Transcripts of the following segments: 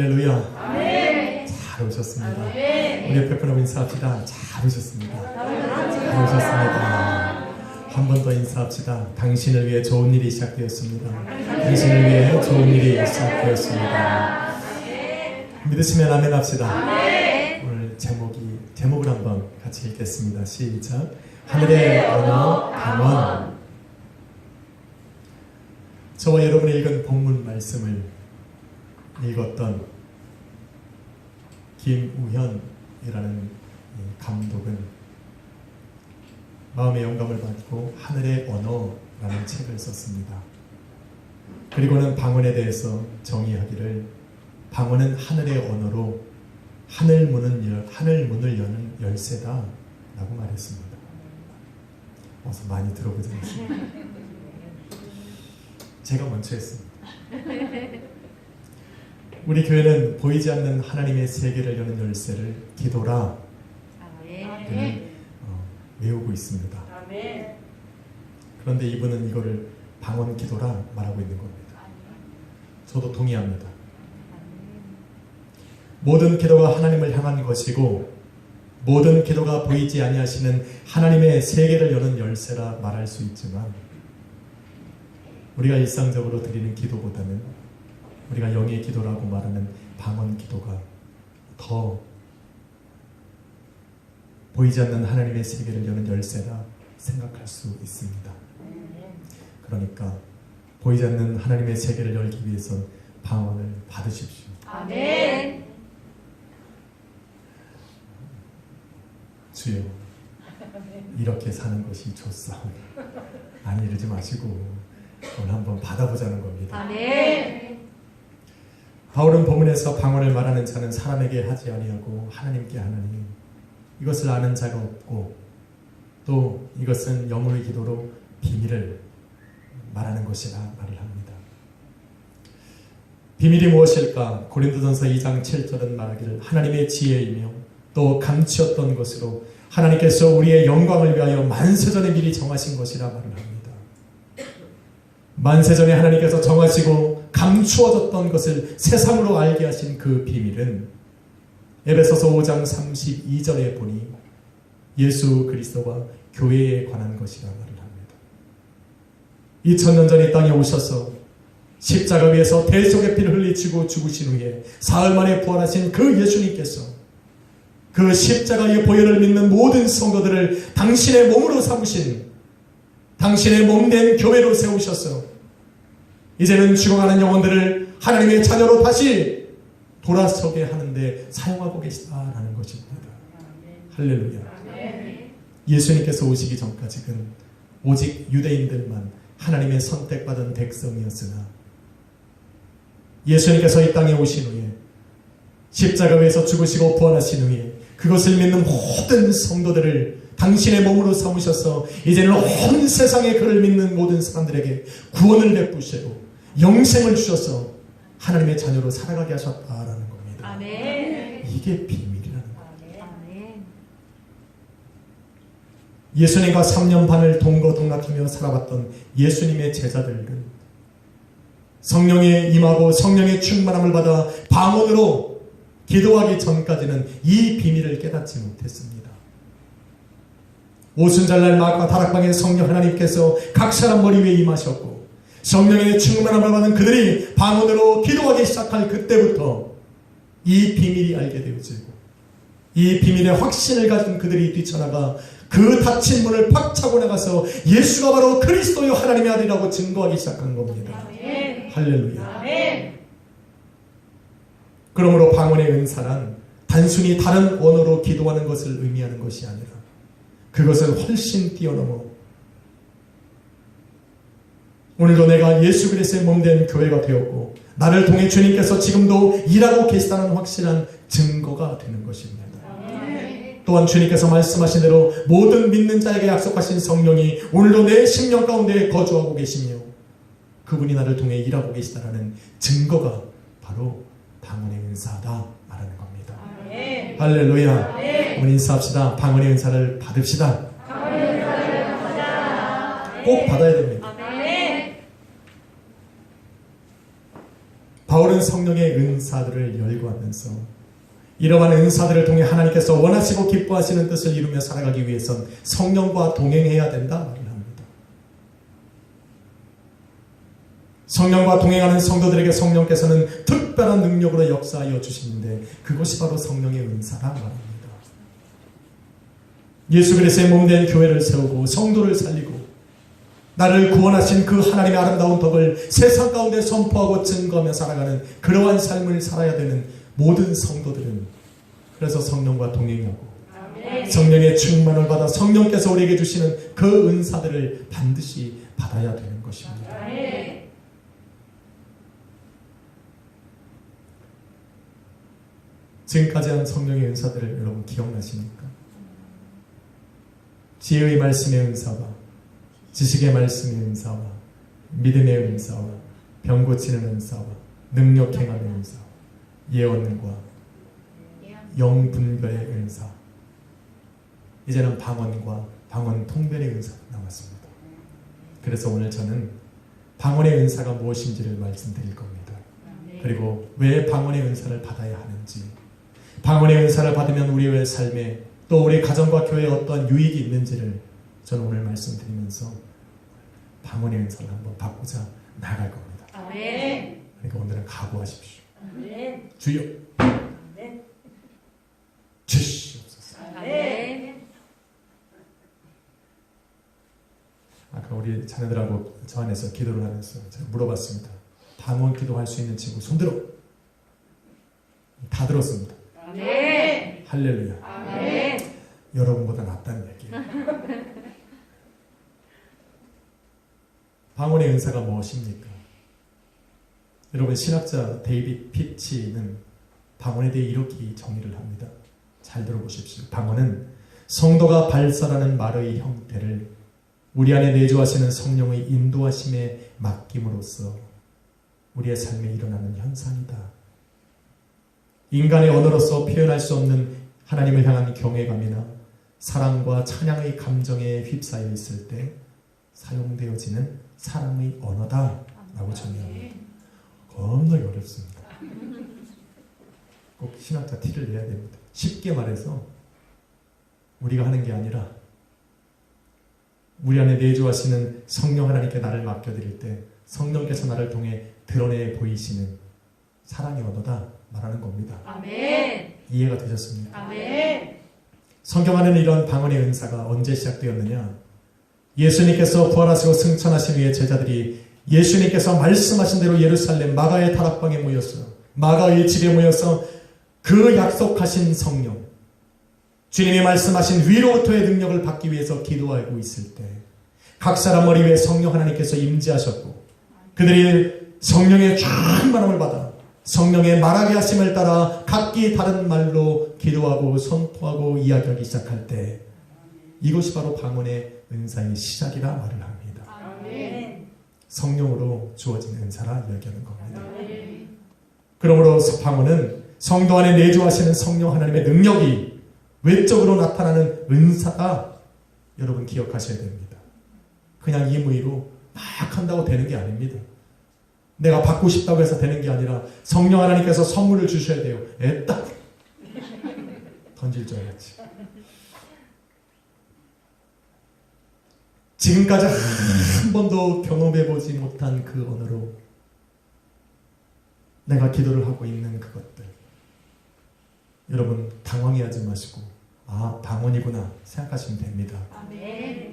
할렐루야. 아멘. 잘 오셨습니다. 아멘. 우리 옆에 분하고 인사합시다. 잘 오셨습니다. 잘 오셨습니다. 한 번 더 인사합시다. 당신을 위해 좋은 일이 시작되었습니다. 당신을 위해 좋은 일이 시작되었습니다. 믿으시면 아멘 합시다. 오늘 제목을 한번 같이 읽겠습니다. 시작. 하늘의 언어 방언. 저와 여러분이 읽은 본문 말씀을 읽었던 김우현이라는 감독은 마음의 영감을 받고 하늘의 언어라는 책을 썼습니다. 그리고는 방언에 대해서 정의하기를 방언은 하늘의 언어로 하늘 문을 여는 열쇠다 라고 말했습니다. 어서 많이 들어보지 않습니까? 제가 먼저 했습니다. 우리 교회는 보이지 않는 하나님의 세계를 여는 열쇠를 기도라 외우고 있습니다. 그런데 이분은 이거를 방언 기도라 말하고 있는 겁니다. 저도 동의합니다. 모든 기도가 하나님을 향한 것이고 모든 기도가 보이지 아니하시는 하나님의 세계를 여는 열쇠라 말할 수 있지만 우리가 일상적으로 드리는 기도보다는 우리가 영의 기도라고 말하는 방언 기도가 더 보이지 않는 하나님의 세계를 여는 열쇠라 생각할 수 있습니다. 그러니까 보이지 않는 하나님의 세계를 열기 위해선 방언을 받으십시오. 아멘. 주여, 이렇게 사는 것이 좋사오니. 아니, 이러지 마시고 오늘 한번 받아보자는 겁니다. 아멘. 바울은 본문에서 방언을 말하는 자는 사람에게 하지 아니하고 하나님께 하나니 이것을 아는 자가 없고 또 이것은 영혼의 기도로 비밀을 말하는 것이라 말을 합니다. 비밀이 무엇일까? 고린도전서 2장 7절은 말하기를 하나님의 지혜이며 또 감추었던 것으로 하나님께서 우리의 영광을 위하여 만세전에 미리 정하신 것이라 말을 합니다. 만세전에 하나님께서 정하시고 감추어졌던 것을 세상으로 알게 하신 그 비밀은 에베소서 5장 32절에 보니 예수 그리스도와 교회에 관한 것이라 말을 합니다. 2000년 전 이 땅에 오셔서 십자가 위에서 대속의 피를 흘리시고 죽으신 후에 사흘 만에 부활하신 그 예수님께서 그 십자가의 보혈을 믿는 모든 성도들을 당신의 몸으로 삼으신 당신의 몸된 교회로 세우셔서 이제는 죽어가는 영혼들을 하나님의 자녀로 다시 돌아서게 하는데 사용하고 계시다라는 것입니다. 할렐루야. 예수님께서 오시기 전까지는 오직 유대인들만 하나님의 선택받은 백성이었으나 예수님께서 이 땅에 오신 후에 십자가 위에서 죽으시고 부활하신 후에 그것을 믿는 모든 성도들을 당신의 몸으로 삼으셔서 이제는 온 세상에 그를 믿는 모든 사람들에게 구원을 베푸시고 영생을 주셔서 하나님의 자녀로 살아가게 하셨다라는 겁니다. 아멘. 이게 비밀이라는 거예요. 아멘. 예수님과 3년 반을 동거동락하며 살아왔던 예수님의 제자들은 성령에 임하고 성령의 충만함을 받아 방언으로 기도하기 전까지는 이 비밀을 깨닫지 못했습니다. 오순절날 마가 다락방에 성령 하나님께서 각 사람 머리 위에 임하셨고 성령의 충만함을 받은 그들이 방언으로 기도하기 시작할 그때부터 이 비밀이 알게 되어지고 이 비밀의 확신을 가진 그들이 뛰쳐나가 그 닫힌 문을 팍 차고 나가서 예수가 바로 그리스도요 하나님의 아들이라고 증거하기 시작한 겁니다. 아멘. 할렐루야. 아멘. 그러므로 방언의 은사란 단순히 다른 언어로 기도하는 것을 의미하는 것이 아니라 그것을 훨씬 뛰어넘어 오늘도 내가 예수 그리스도의 몸된 교회가 되었고 나를 통해 주님께서 지금도 일하고 계시다는 확실한 증거가 되는 것입니다. 또한 주님께서 말씀하신 대로 모든 믿는 자에게 약속하신 성령이 오늘도 내 심령 가운데 거주하고 계시며 그분이 나를 통해 일하고 계시다는 증거가 바로 방언의 은사다 말하는 겁니다. 아멘. 할렐루야. 아멘. 우리 인사합시다. 방언의 은사를 받읍시다. 방언의 은사를 꼭 받아야 됩니다. 아멘. 바울은 모든 성령의 은사들을 열거하면서 이러한 은사들을 통해 하나님께서 원하시고 기뻐하시는 뜻을 이루며 살아가기 위해선 성령과 동행해야 된다 말을 합니다. 성령과 동행하는 성도들에게 성령께서는 특별한 능력으로 역사하여 주시는데 그것이 바로 성령의 은사라 말합니다. 예수 그리스도의 몸된 교회를 세우고 성도를 살리고 나를 구원하신 그 하나님의 아름다운 덕을 세상 가운데 선포하고 증거하며 살아가는 그러한 삶을 살아야 되는 모든 성도들은 그래서 성령과 동행하고 성령의 충만을 받아 성령께서 우리에게 주시는 그 은사들을 반드시 받아야 되는 것입니다. 지금까지 한 성령의 은사들을 여러분 기억나십니까? 지혜의 말씀의 은사와 지식의 말씀의 은사와 믿음의 은사와 병 고치는 은사와 능력 행하는 은사와 예언과 영분별의 은사, 이제는 방언과 방언 통변의 은사가 남았습니다. 그래서 오늘 저는 방언의 은사가 무엇인지를 말씀드릴 겁니다. 그리고 왜 방언의 은사를 받아야 하는지, 방언의 은사를 받으면 우리의 삶에 또 우리 가정과 교회에 어떠한 유익이 있는지를 저는 오늘 말씀드리면서 방언의 은사를 한번 받고자 나갈 겁니다. 그러니까 오늘은 각오하십시오. 주여 주시옵소서. 아까 우리 자녀들하고 저 안에서 기도를 하면서 제가 물어봤습니다. 방언 기도할 수 있는 친구 손들어. 다 들었습니다. 할렐루야. 여러분보다 낫다는 얘기예요. 방언의 은사가 무엇입니까? 여러분, 신학자 데이빗 피치는 방언에 대해 이렇게 정의를 합니다. 잘 들어보십시오. 방언은 성도가 발설하는 말의 형태를 우리 안에 내주하시는 성령의 인도하심에 맡김으로써 우리의 삶에 일어나는 현상이다. 인간의 언어로서 표현할 수 없는 하나님을 향한 경외감이나 사랑과 찬양의 감정에 휩싸여 있을 때 사용되어지는 사랑의 언어다 라고 정의합니다. 겁나게 어렵습니다. 꼭 신학자 티를 내야 됩니다. 쉽게 말해서 우리가 하는 게 아니라 우리 안에 내주하시는 성령 하나님께 나를 맡겨드릴 때 성령께서 나를 통해 드러내 보이시는 사랑의 언어다 말하는 겁니다. 이해가 되셨습니까? 성경 안에는 이런 방언의 은사가 언제 시작되었느냐? 예수님께서 부활하시고 승천하신 후에 제자들이 예수님께서 말씀하신 대로 예루살렘 마가의 다락방에 모였어요. 마가의 집에 모여서 그 약속하신 성령, 주님이 말씀하신 위로부터의 능력을 받기 위해서 기도하고 있을 때 각 사람 머리 위에 성령 하나님께서 임재하셨고 그들이 성령의 충만함을 받아 성령의 말하게 하심을 따라 각기 다른 말로 기도하고 선포하고 이야기하기 시작할 때 이것이 바로 방언의 은사의 시작이라 말을 합니다. 성령으로 주어진 은사라 이야기하는 겁니다. 그러므로 방언은 성도 안에 내주하시는 성령 하나님의 능력이 외적으로 나타나는 은사다. 여러분 기억하셔야 됩니다. 그냥 임의로 막 한다고 되는 게 아닙니다. 내가 받고 싶다고 해서 되는 게 아니라 성령 하나님께서 선물을 주셔야 돼요. 애딱 던질 줄 알았지. 지금까지 한 번도 경험해보지 못한 그 언어로 내가 기도를 하고 있는 그것들, 여러분 당황해하지 마시고 아 방언이구나 생각하시면 됩니다.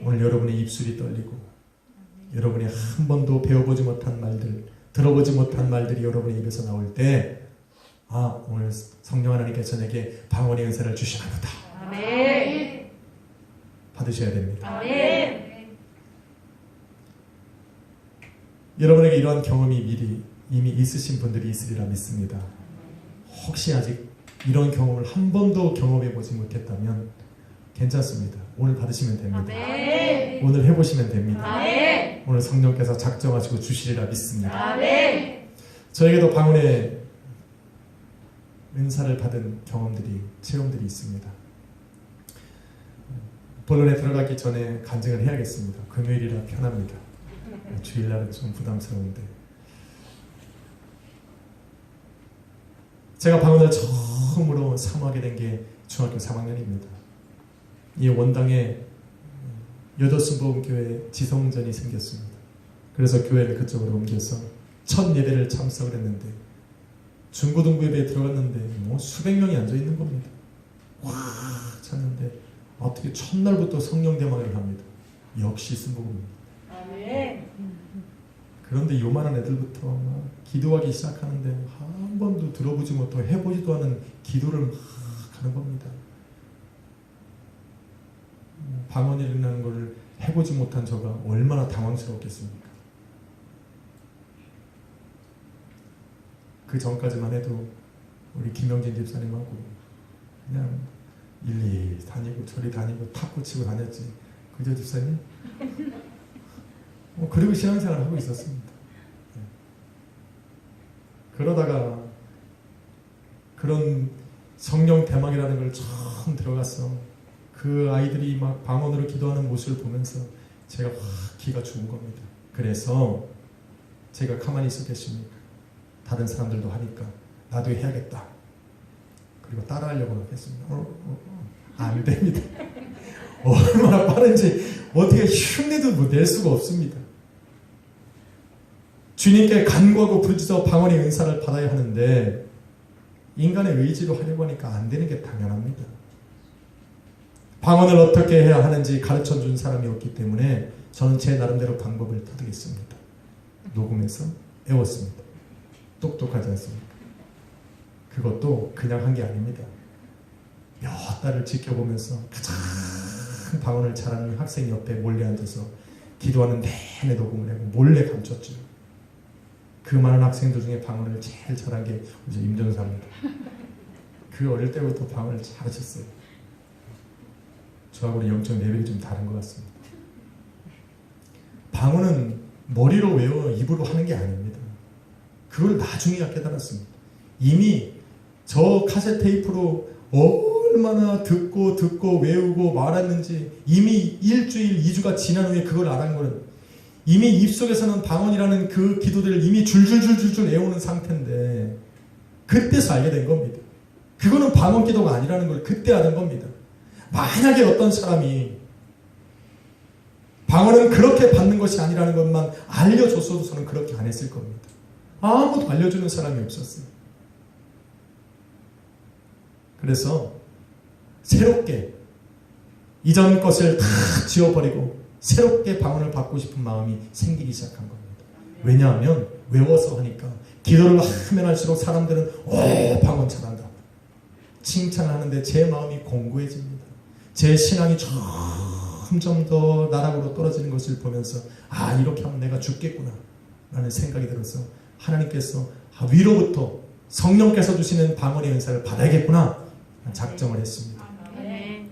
오늘 여러분의 입술이 떨리고 여러분이 한 번도 배워보지 못한 말들, 들어보지 못한 말들이 여러분의 입에서 나올 때 아 오늘 성령 하나님께서 저에게 방언의 은사를 주시나 보다. 받으셔야 됩니다. 여러분에게 이러한 경험이 미리 이미 있으신 분들이 있으리라 믿습니다. 혹시 아직 이런 경험을 한 번도 경험해보지 못했다면 괜찮습니다. 오늘 받으시면 됩니다. 오늘 해보시면 됩니다. 오늘 성령께서 작정하시고 주시리라 믿습니다. 저에게도 방언의 은사를 받은 경험들이, 체험들이 있습니다. 본론에 들어가기 전에 간증을 해야겠습니다. 금요일이라 편합니다. 주일날은 좀 부담스러운데 제가 방언을 처음으로 사모하게 된 게 중학교 3학년입니다. 이 원당에 여도순복음교회 지성전이 생겼습니다. 그래서 교회를 그쪽으로 옮겨서 첫 예배를 참석을 했는데 중고등부 예배에 들어갔는데 뭐 수백 명이 앉아 있는 겁니다. 와 찼는데 어떻게 첫날부터 성령 대마를 합니다. 역시 순복음입니다. 아멘. 그런데 요만한 애들부터 막 기도하기 시작하는데 한 번도 들어보지 못하고 해보지도 않은 기도를 막 하는 겁니다. 방언이라는 걸 해보지 못한 저가 얼마나 당황스럽겠습니까? 그 전까지만 해도 우리 김영진 집사님하고 그냥 일일이 다니고 저리 다니고 탁구 치고 다녔지. 그죠 집사님? 그리고 신앙생활을 하고 있었습니다. 그러다가 그런 성령 대막이라는 걸 처음 들어갔어. 그 아이들이 막 방언으로 기도하는 모습을 보면서 제가 확 기가 죽은 겁니다. 그래서 제가 가만히 있었겠습니까? 다른 사람들도 하니까 나도 해야겠다. 그리고 따라하려고 했습니다. 안 됩니다. 얼마나 빠른지 어떻게 흉내도 낼 수가 없습니다. 주님께 간구하고 부르짖어 방언의 은사를 받아야 하는데 인간의 의지로 하려고 하니까 안 되는 게 당연합니다. 방언을 어떻게 해야 하는지 가르쳐 준 사람이 없기 때문에 저는 제 나름대로 방법을 터득했습니다. 녹음해서 외웠습니다. 똑똑하지 않습니까? 그것도 그냥 한 게 아닙니다. 몇 달을 지켜보면서 가장 방언을 잘하는 학생 옆에 몰래 앉아서 기도하는 내내 녹음을 하고 몰래 감췄죠. 그 많은 학생들 중에 방언을 제일 잘한 게 이제 임전사입니다. 그 어릴 때부터 방언을 잘하셨어요. 저하고는 영적 레벨이 좀 다른 것 같습니다. 방언은 머리로 외워 입으로 하는 게 아닙니다. 그걸 나중에야 깨달았습니다. 이미 저 카세트 테이프로 얼마나 듣고 외우고 말했는지 이미 일주일, 2주가 지난 후에 그걸 알은 거는 이미 입속에서는 방언이라는 그 기도들을 이미 줄줄줄줄 외우는 상태인데 그때서 알게 된 겁니다. 그거는 방언 기도가 아니라는 걸 그때 아는 겁니다. 만약에 어떤 사람이 방언은 그렇게 받는 것이 아니라는 것만 알려줬어도 저는 그렇게 안 했을 겁니다. 아무도 알려주는 사람이 없었어요. 그래서 새롭게 이전 것을 다 지워버리고 새롭게 방언을 받고 싶은 마음이 생기기 시작한 겁니다. 왜냐하면 외워서 하니까 기도를 하면 할수록 사람들은 방언 잘한다. 칭찬하는데 제 마음이 공고해집니다. 제 신앙이 점점 더 나락으로 떨어지는 것을 보면서 이렇게 하면 내가 죽겠구나 라는 생각이 들어서 하나님께서 위로부터 성령께서 주시는 방언의 은사를 받아야겠구나 작정을 했습니다.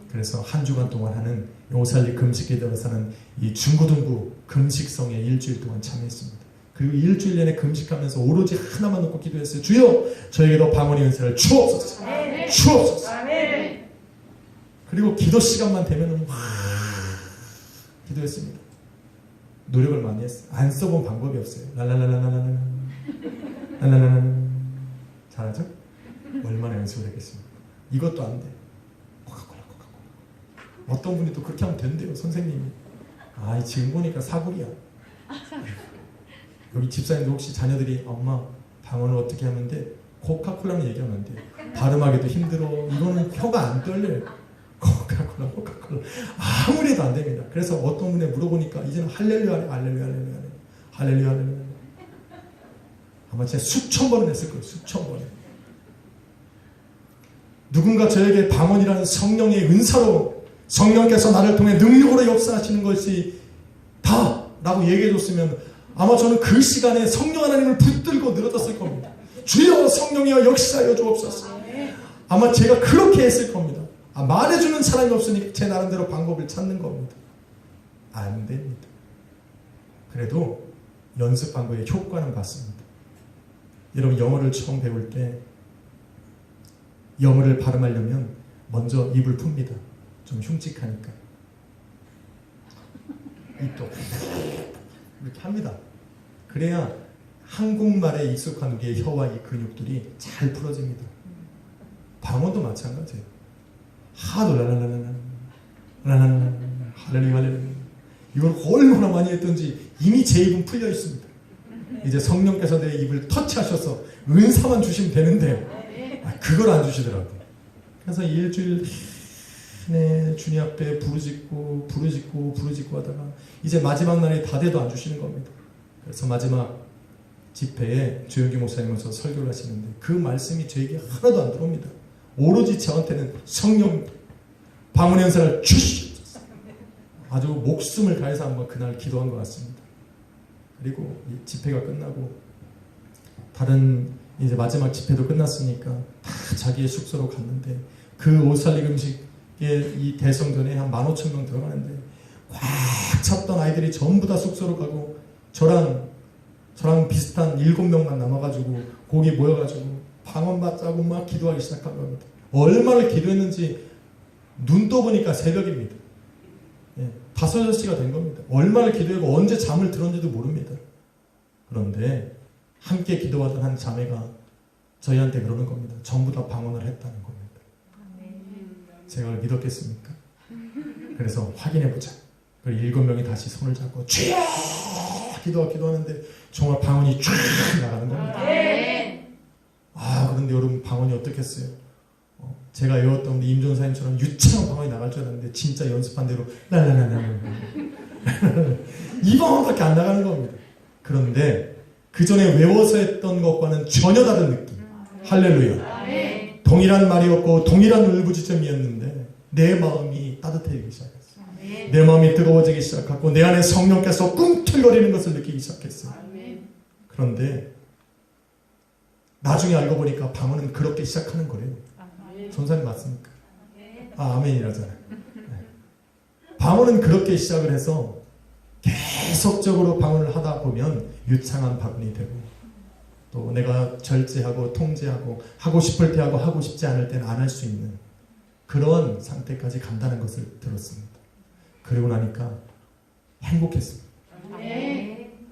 그래서 한 주간 동안 하는 오살리 금식에 들어서는 이 중고등부 금식성에 일주일 동안 참여했습니다. 그리고 일주일 내내 금식하면서 오로지 하나만 놓고 기도했어요. 주여 저에게도 방언의 은사를 주옵소서. 주옵소서. 그리고 기도 시간만 되면 기도했습니다. 노력을 많이 했어요. 안 써본 방법이 없어요. 랄랄랄랄랄랄 잘하죠? 얼마나 연습을 했겠습니까? 이것도 안 돼. 코카콜라. 어떤 분이 또 그렇게 하면 된대요. 선생님이. 지금 보니까 사골이야. 여기 집사님도 혹시 자녀들이 엄마 방언을 어떻게 하면 돼? 코카콜라는 얘기하면 안 돼. 발음하기도 힘들어. 이거는 혀가 안 떨려요. 코카콜라. 아무리 해도 안 됩니다. 그래서 어떤 분에 물어보니까 이제는 할렐루야. 아마 제가 수천 번은 했을 거예요. 수천 번에. 누군가 저에게 방언이라는 성령의 은사로 성령께서 나를 통해 능력으로 역사하시는 것이 다라고 얘기해줬으면 아마 저는 그 시간에 성령 하나님을 붙들고 늘어졌을 겁니다. 주여 성령이여 역사하여 주옵소서. 아마 제가 그렇게 했을 겁니다. 말해주는 사람이 없으니까 제 나름대로 방법을 찾는 겁니다. 안 됩니다. 그래도 연습 방법의 효과는 봤습니다. 여러분 영어를 처음 배울 때 영어를 발음하려면 먼저 입을 풉니다. 좀 흉측하니까 입도 이렇게 합니다. 그래야 한국말에 익숙한 우리의 혀와 이 근육들이 잘 풀어집니다. 방언도 마찬가지예요. 하도 라라라라라 할렐루야 할렐루야 이걸 얼마나 많이 했던지 이미 제 입은 풀려 있습니다. 이제 성령께서 내 입을 터치하셔서 은사만 주시면 되는데 그걸 안 주시더라고요. 그래서 일주일 내 주님 앞에 부르짖고 하다가 이제 마지막 날이 다 돼도 안 주시는 겁니다. 그래서 마지막 집회에 조영기 목사님 오셔서 설교를 하시는데 그 말씀이 저에게 하나도 안 들어옵니다. 오로지 저한테는 성령 방언의 은사를 주시옵소서. 아주 목숨을 다해서 한번 그날 기도한 것 같습니다. 그리고 이 집회가 끝나고 다른 이제 마지막 집회도 끝났으니까 다 자기의 숙소로 갔는데 그 옷살림 음식의 이 대성전에 한 15,000명 들어가는데 꽉 찼던 아이들이 전부 다 숙소로 가고 저랑 비슷한 7명만 남아가지고 거기 모여가지고 방언 맞자고 막 기도하기 시작한 겁니다. 얼마나 기도했는지 눈 떠보니까 새벽입니다. 5, 6시가 된 겁니다. 얼마나 기도하고 언제 잠을 들었는지도 모릅니다. 그런데 함께 기도하던 한 자매가 저희한테 그러는 겁니다. 전부 다 방언을 했다는 겁니다. 제가 그걸 믿었겠습니까? 그래서 확인해보자. 그리고 7명이 다시 손을 잡고 주여! 기도하는데 정말 방언이 쫙 나가는 겁니다. 그런데 여러분 방언이 어떻겠어요? 제가 외웠던 우리 임종사님처럼 유창한 방언이 나갈 줄 알았는데 진짜 연습한 대로 랄랄랄랄 이 방언밖에 안 나가는 겁니다. 그런데 그 전에 외워서 했던 것과는 전혀 다른 느낌. 할렐루야. 동일한 말이었고 동일한 울부짖음이었는데 내 마음이 따뜻해지기 시작했어요. 내 마음이 뜨거워지기 시작하고 내 안에 성령께서 꿈틀거리는 것을 느끼기 시작했어요. 그런데 나중에 알고 보니까 방언은 그렇게 시작하는 거래요. 전사님 맞습니까? 아멘이라잖아요. 방언은 그렇게 시작을 해서 계속적으로 방언을 하다 보면 유창한 방언이 되고 또 내가 절제하고 통제하고 하고 싶을 때 하고 하고 싶지 않을 때는 안 할 수 있는 그런 상태까지 간다는 것을 들었습니다. 그리고 나니까 행복했습니다.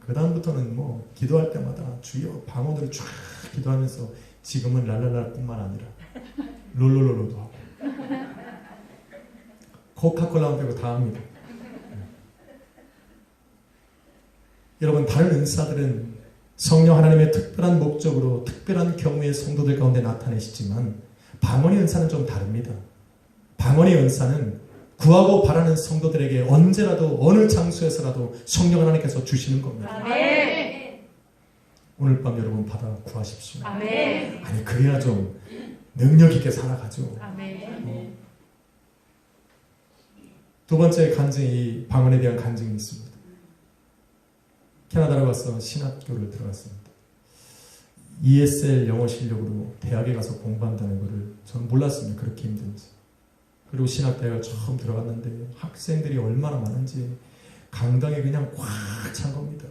그 다음부터는 뭐 기도할 때마다 주여 방언으로 쫙 기도하면서 지금은 랄랄랄 뿐만 아니라 롤롤롤로도 하고 코카콜라 빼고 다 합니다. 여러분 다른 은사들은 성령 하나님의 특별한 목적으로 특별한 경우의 성도들 가운데 나타내시지만 방언의 은사는 좀 다릅니다. 방언의 은사는 구하고 바라는 성도들에게 언제라도 어느 장소에서라도 성령 하나님께서 주시는 겁니다. 오늘 밤 여러분 받아 구하십시오. 아니 그래야 좀 능력 있게 살아가죠. 두 번째 간증이 방언에 대한 간증이 있습니다. 캐나다로 가서 신학교를 들어갔습니다. ESL 영어 실력으로 대학에 가서 공부한다는 것을 저는 몰랐습니다. 그렇게 힘든지. 그리고 신학대학을 처음 들어갔는데 학생들이 얼마나 많은지 강당에 그냥 꽉 찬 겁니다.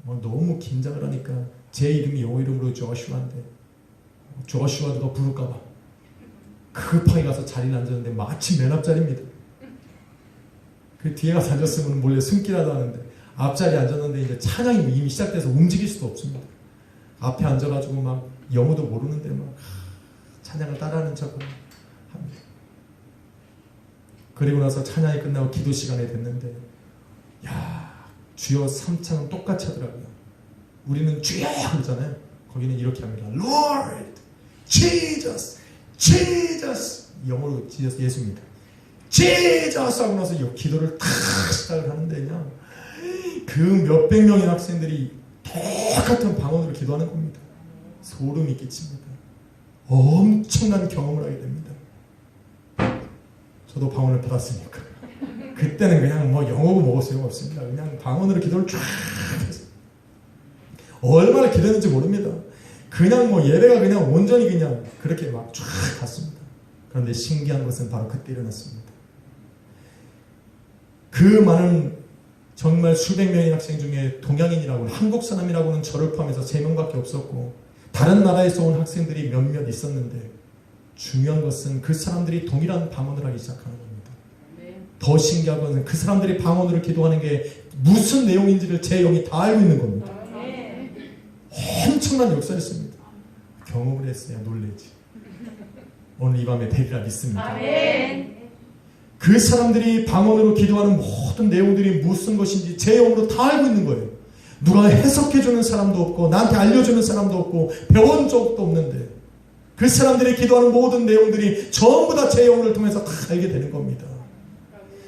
너무 긴장을 하니까 제 이름이 영어 이름으로 조슈아인데 조슈아 누가 부를까봐 급하게 가서 자리를 앉았는데 마침 맨 앞자리입니다. 그 뒤에 가서 앉았으면 몰래 숨기라도 하는데 앞자리에 앉았는데 이제 찬양이 이미 시작돼서 움직일 수도 없습니다. 앞에 앉아가지고 막 영어도 모르는데 막 찬양을 따라하는 척을 합니다. 그리고 나서 찬양이 끝나고 기도 시간이 됐는데 주여 3창은 똑같이 하더라고요. 우리는 주여 그러잖아요. 거기는 이렇게 합니다. Lord, Jesus, Jesus. 영어로 예수입니다. Jesus 하고 나서 기도를 탁 시작을 하는데 그냥 그 몇백 명의 학생들이 똑같은 방언으로 기도하는 겁니다. 소름이 끼칩니다. 엄청난 경험을 하게 됩니다. 저도 방언을 받았으니까 그때는 그냥 영어고 뭐고 소용없습니다. 그냥 방언으로 기도를 쫙 해서 얼마나 기도했는지 모릅니다. 그냥 예배가 그냥 온전히 그냥 그렇게 막 쫙 갔습니다. 그런데 신기한 것은 바로 그때 일어났습니다. 그 많은 정말 수백 명의 학생 중에 동양인이라고는 한국 사람이라고는 저를 포함해서 3명밖에 없었고 다른 나라에서 온 학생들이 몇몇 있었는데 중요한 것은 그 사람들이 동일한 방언을 하기 시작하는 겁니다. 더 신기한 것은 그 사람들이 방언으로 기도하는 게 무슨 내용인지를 제 영이 다 알고 있는 겁니다. 엄청난 역사를 했습니다. 경험을 했어야 놀래지. 오늘 이 밤에 되리라 믿습니다. 아멘. 그 사람들이 방언으로 기도하는 모든 내용들이 무슨 것인지 제 영으로 다 알고 있는 거예요. 누가 해석해주는 사람도 없고 나한테 알려주는 사람도 없고 배운 적도 없는데 그 사람들이 기도하는 모든 내용들이 전부 다 제 영혼을 통해서 다 알게 되는 겁니다.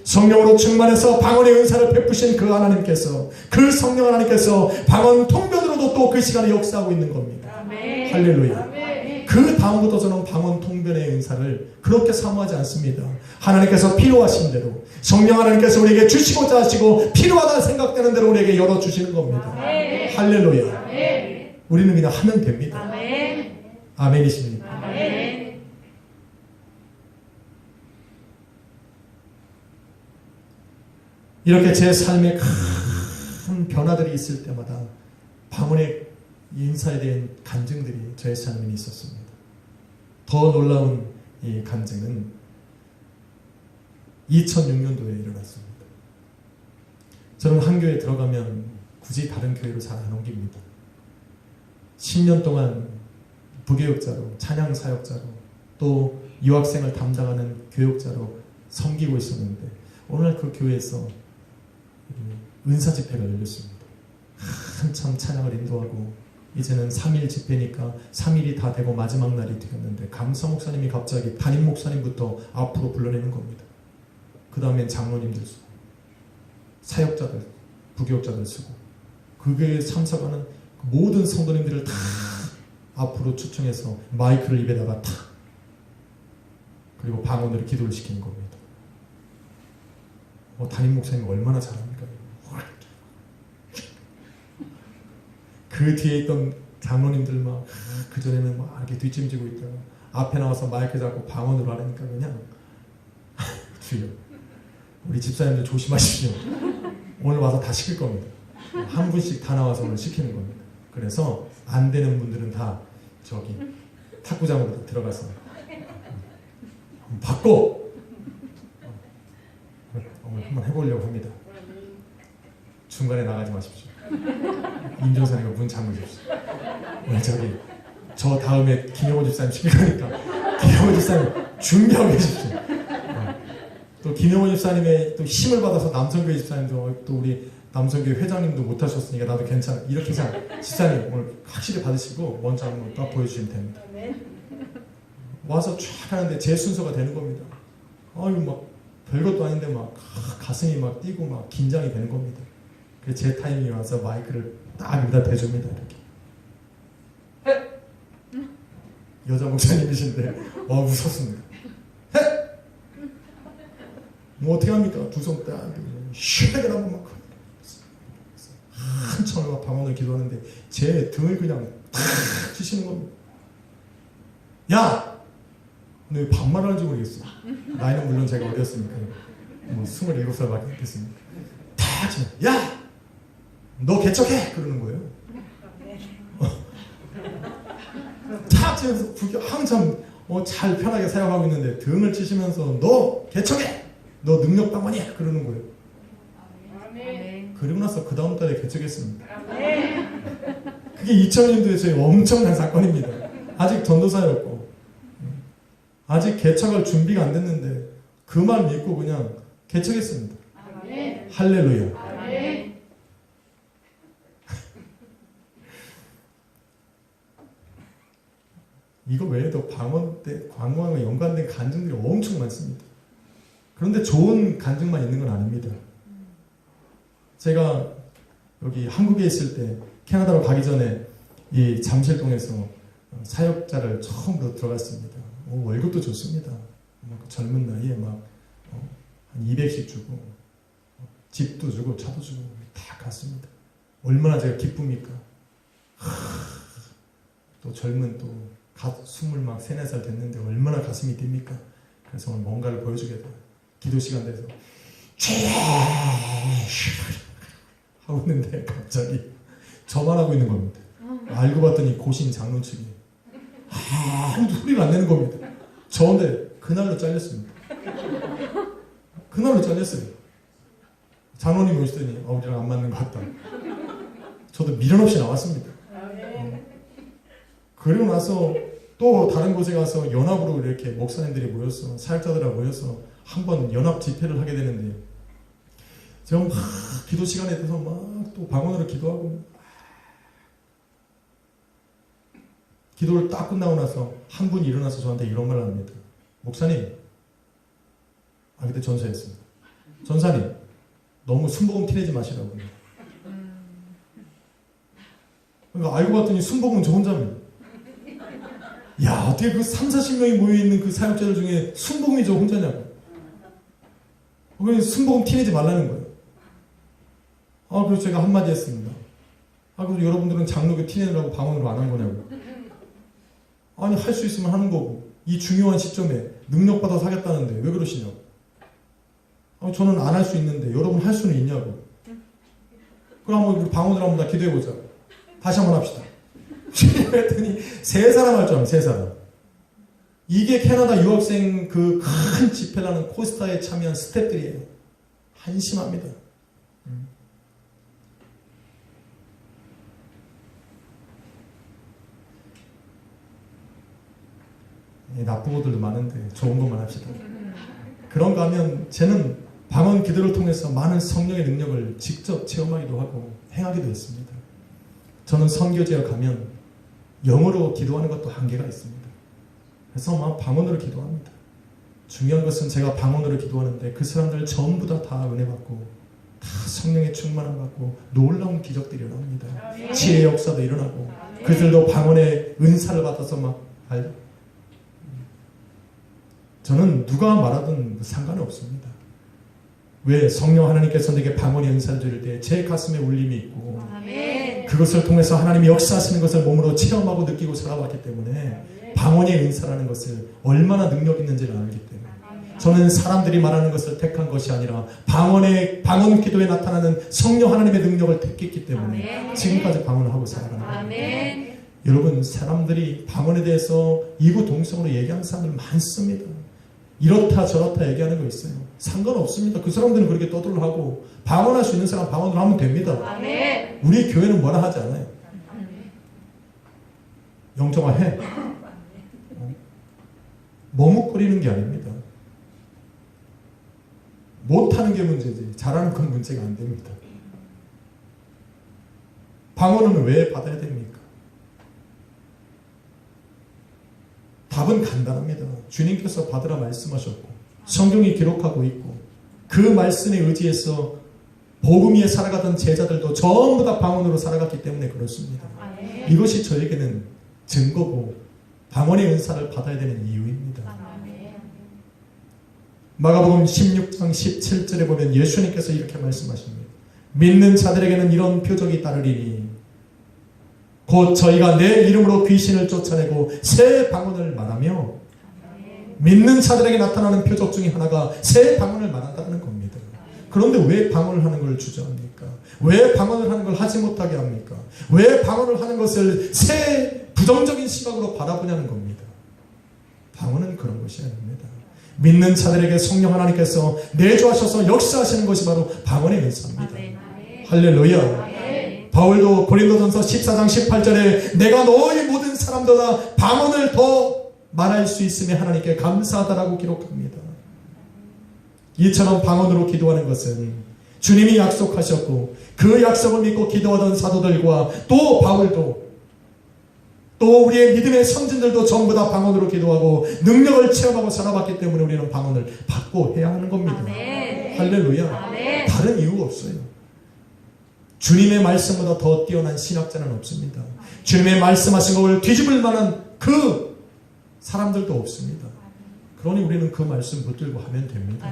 성령으로 충만해서 방언의 은사를 베푸신 그 하나님께서, 그 성령 하나님께서 방언 통변으로도 또 그 시간에 역사하고 있는 겁니다. 아멘. 할렐루야. 아멘. 그 다음부터 저는 방언 통변의 은사를 그렇게 사모하지 않습니다. 하나님께서 필요하신 대로, 성령 하나님께서 우리에게 주시고자 하시고 필요하다 생각되는 대로 우리에게 열어주시는 겁니다. 아멘. 할렐루야. 아멘. 우리는 그냥 하면 됩니다. 아멘. 아멘이십니까? 아멘. 이렇게 제 삶에 큰 변화들이 있을 때마다 방언의 인사에 대한 간증들이 저의 삶에 있었습니다. 더 놀라운 이 간증은 2006년도에 일어났습니다. 저는 한 교회에 들어가면 굳이 다른 교회로 잘 안 옮깁니다. 10년 동안 부교육자로, 찬양 사역자로, 또 유학생을 담당하는 교육자로 섬기고 있었는데 어느 날 그 교회에서 은사 집회가 열렸습니다. 한참 찬양을 인도하고 이제는 3일 집회니까 3일이 다 되고 마지막 날이 되었는데 감사 목사님이 갑자기 담임 목사님부터 앞으로 불러내는 겁니다. 그 다음엔 장로님들 쓰고 사역자들, 부교육자들 쓰고 그 교회에 참석하는 모든 성도님들을 다 앞으로 초청해서 마이크를 입에다가 탁 그리고 방언으로 기도를 시키는 겁니다. 담임 목사님이 얼마나 잘합니까? 그 뒤에 있던 장로님들 막 그전에는 막 이렇게 뒷짐지고 있다가 앞에 나와서 마이크 잡고 방언으로 하니까 그냥 주여 우리 집사님들 조심하십시오. 오늘 와서 다 시킬 겁니다. 한 분씩 다 나와서 오늘 시키는 겁니다. 그래서 안 되는 분들은 다 저기 탁구장으로 들어가서 받고 오늘 한번 해보려고 합니다. 중간에 나가지 마십시오. 임종사님과 문 잠그십시오. 오늘 저기 저 다음에 김영호 집사님 시킬 거니까 김영호 집사님 준비하고 계십시오. 또 김영호 집사님의 또 힘을 받아서 남성교회 집사님도 또 우리 남성교회 회장님도 못하셨으니까 나도 괜찮아. 이렇게 해서 집사님 오늘 확실히 받으시고 먼저 한번 딱 보여주시면 됩니다. 와서 쫙 하는데 제 순서가 되는 겁니다. 아유 막 별것도 아닌데 막 가슴이 막 뛰고 막 긴장이 되는 겁니다. 그래서 제 타이밍이 와서 마이크를 딱 여기다 대줍니다. 이렇게. 여자 목사님이신데 웃었습니다. 뭐 어떻게 합니까? 두 손 딱 슈하게 나면 막 한참을 막 방언을 기도하는데 제 등을 그냥 탁 치시는 겁니다. 야! 너 왜 반말하는지 모르겠어. 나이는 물론 제가 어렸으니까 뭐 27살밖에 안 됐으니까 탁 치면 야! 너 개척해! 그러는 거예요. 탁 치면서 한참 잘 편하게 사용하고 있는데 등을 치시면서 너 개척해! 너 능력방언이야! 그러는 거예요. 그리고 나서 그 다음 달에 개척했습니다. 그게 2000년도에 저희 엄청난 사건입니다. 아직 전도사였고 아직 개척할 준비가 안 됐는데 그 말 믿고 그냥 개척했습니다. 할렐루야. 이거 외에도 방언과 연관된 간증들이 엄청 많습니다. 그런데 좋은 간증만 있는 건 아닙니다. 제가 여기 한국에 있을 때 캐나다로 가기 전에 이 잠실동에서 사역자를 처음으로 들어갔습니다. 월급도 좋습니다. 젊은 나이에 막 한 200씩 주고 집도 주고 차도 주고 다 갔습니다. 얼마나 제가 기쁩니까? 또 젊은 또 23살 됐는데 얼마나 가슴이 뜁니까? 그래서 오늘 뭔가를 보여주겠다. 기도 시간 돼서 하고 있는데 갑자기 저만 하고 있는 겁니다. 알고 봤더니 고신 장로 측이 아무도 소리가 안 내는 겁니다. 저 근데 그날로 잘렸습니다. 그날로 잘렸어요. 장로님이 오시더니 우리랑 안 맞는 것 같다. 저도 미련 없이 나왔습니다. 그리고 나서 또 다른 곳에 가서 연합으로 이렇게 목사님들이 모여서 사역자들이 모여서 한번 연합 집회를 하게 되는데 제가 막 기도 시간에 돼서 막 또 방언으로 기도하고 기도를 딱 끝나고 나서 한 분이 일어나서 저한테 이런 말을 합니다. 목사님, 그때 전사했습니다. 전사님, 너무 순복음 티내지 마시라고요. 그러니까 알고 봤더니 순복음은 저 혼자입니다. 야, 어떻게 그 30-40명이 모여있는 그 사역자들 중에 순복음이 저 혼자냐고. 그래서 순복음 티내지 말라는 거예요. 그래서 제가 한마디 했습니다. 그래서 여러분들은 장로교 티내느라고 방언으로 안 한 거냐고. 아니, 할 수 있으면 하는 거고. 이 중요한 시점에 능력받아서 하겠다는데 왜 그러시냐고. 저는 안 할 수 있는데 여러분 할 수는 있냐고. 그럼 한번 방언으로 한번 다 기도해보자. 다시 한번 합시다. 그랬더니 세 사람 할 줄 알아요. 세 사람. 이게 캐나다 유학생 그 큰 집회라는 코스타에 참여한 스태프들이에요. 한심합니다. 나쁜 것들도 많은데 좋은 것만 합시다. 그런가 하면 쟤는 방언 기도를 통해서 많은 성령의 능력을 직접 체험하기도 하고 행하기도 했습니다. 저는 선교지에 가면 영어로 기도하는 것도 한계가 있습니다. 그래서 막 방언으로 기도합니다. 중요한 것은 제가 방언으로 기도하는데 그 사람들 전부 다 은혜 받고 다 성령의 충만함 받고 놀라운 기적들이 일어납니다. 지혜의 역사도 일어나고 그들도 방언의 은사를 받아서 막 저는 누가 말하든 상관이 없습니다. 왜? 성령 하나님께서 내게 방언의 은사를 드릴 때 제 가슴에 울림이 있고 그것을 통해서 하나님이 역사하시는 것을 몸으로 체험하고 느끼고 살아왔기 때문에 방언의 은사라는 것을 얼마나 능력 있는지를 알기 때문에 저는 사람들이 말하는 것을 택한 것이 아니라 방언 기도에 나타나는 성령 하나님의 능력을 택했기 때문에 지금까지 방언을 하고 살아가는 거예요. 여러분, 사람들이 방언에 대해서 이구동성으로 얘기하는 사람들 많습니다. 이렇다 저렇다 얘기하는 거 있어요. 상관없습니다. 그 사람들은 그렇게 떠들하고 방언할 수 있는 사람 방언으로 하면 됩니다. 우리 교회는 뭐라 하지 않아요. 영정아 해. 머뭇거리는 게 아닙니다. 못하는 게 문제지 잘하는 건 문제가 안 됩니다. 방언은 왜 받아야 됩니까? 답은 간단합니다. 주님께서 받으라 말씀하셨고 성경이 기록하고 있고 그 말씀에 의지해서 복음 위에 살아가던 제자들도 전부 다 방언으로 살아갔기 때문에 그렇습니다. 이것이 저에게는 증거고 방언의 은사를 받아야 되는 이유입니다. 마가복음 16장 17절에 보면 예수님께서 이렇게 말씀하십니다. 믿는 자들에게는 이런 표적이 따르리니 곧 저희가 내 이름으로 귀신을 쫓아내고 새 방언을 말하며 믿는 자들에게 나타나는 표적 중에 하나가 새 방언을 말한다는 겁니다. 그런데 왜 방언을 하는 걸 주저합니까? 왜 방언을 하는 걸 하지 못하게 합니까? 왜 방언을 하는 것을 새 부정적인 시각으로 바라보냐는 겁니다. 방언은 그런 것이 아닙니다. 믿는 자들에게 성령 하나님께서 내주하셔서 역사하시는 것이 바로 방언의 은사입니다. 할렐루야. 바울도 고린도전서 14장 18절에 내가 너희 모든 사람보다 방언을 더 말할 수 있음에 하나님께 감사하다라고 기록합니다. 이처럼 방언으로 기도하는 것은 주님이 약속하셨고 그 약속을 믿고 기도하던 사도들과 또 바울도 또 우리의 믿음의 선진들도 전부 다 방언으로 기도하고 능력을 체험하고 살아봤기 때문에 우리는 방언을 받고 해야 하는 겁니다. 할렐루야. 다른 이유가 없어요. 주님의 말씀보다 더 뛰어난 신학자는 없습니다. 주님의 말씀하신 것을 뒤집을 만한 그 사람들도 없습니다. 그러니 우리는 그 말씀 붙들고 하면 됩니다.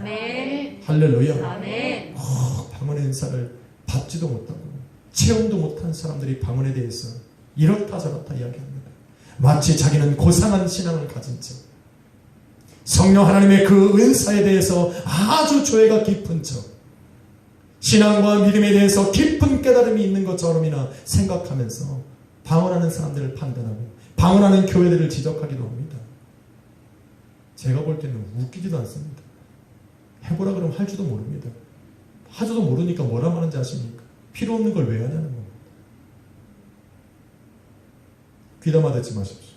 할렐루야. 방언의 은사를 받지도 못하고 체험도 못한 사람들이 방언에 대해서 이렇다 저렇다 이야기합니다. 마치 자기는 고상한 신앙을 가진 척 성령 하나님의 그 은사에 대해서 아주 조예가 깊은 척 신앙과 믿음에 대해서 깊은 깨달음이 있는 것처럼이나 생각하면서 방언하는 사람들을 판단하고 방언하는 교회들을 지적하기도 합니다. 제가 볼 때는 웃기지도 않습니다. 해보라 그러면 할 줄도 모릅니다. 하지도 모르니까 뭐라 말하는지 아십니까? 필요 없는 걸 왜 하냐는 겁니다. 귀담아 듣지 마십시오.